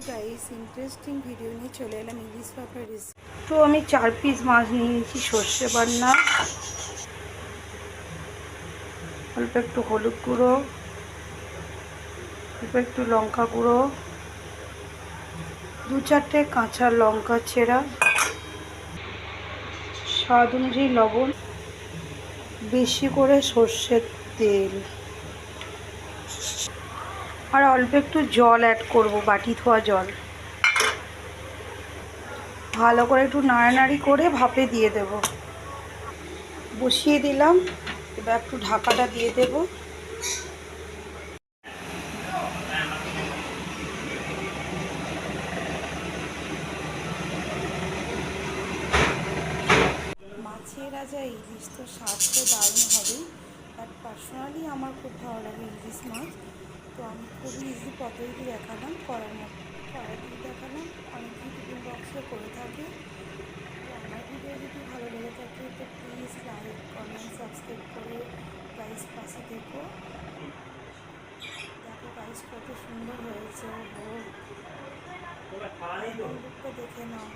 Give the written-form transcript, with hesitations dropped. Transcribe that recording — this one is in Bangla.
গাইস ইন্টারেস্টিং ভিডিও নিয়ে চলে এলাম ইলিশ পাখার রেসিপি। তো আমি 4 পিস মাছ নিয়ে নিয়েছি সর্ষে বান্না, অল্প একটু হলুদ গুঁড়ো, অল্প একটু লঙ্কা গুঁড়ো, 2-4টে কাঁচা লঙ্কা চেরা, স্বাদ অনুযায়ী লবণ, বেশি করে সর্ষের তেল আর অল্প একটু জল অ্যাড করব, বাটি ধোয়া জল। ভালো করে একটু নাড়ানাড়ি করে ভাপে দিয়ে দেব। বসিয়ে দিলাম, এবার একটু ঢাকাটা দিয়ে দেব। মাছের রাজা ইলিশ, তো স্বাদ তো দারুণ হবেই, বাট পার্সোনালি আমার খুব ভালো লাগে ইলিশ মাছ। তো আমি খুবই ইজি পদ্ধতি দেখালাম, কড়াইতে দেখালাম, অনেকেই টিফিন বক্সে করে থাকে। তো আমার ভিডিও যদি ভালো লেগে থাকে তো প্লিজ লাইক কমেন্ট সাবস্ক্রাইব করে গাইস পাশে দেখো। দেখো গাইস কত সুন্দর হয়েছে, লুকটা দেখে নাও।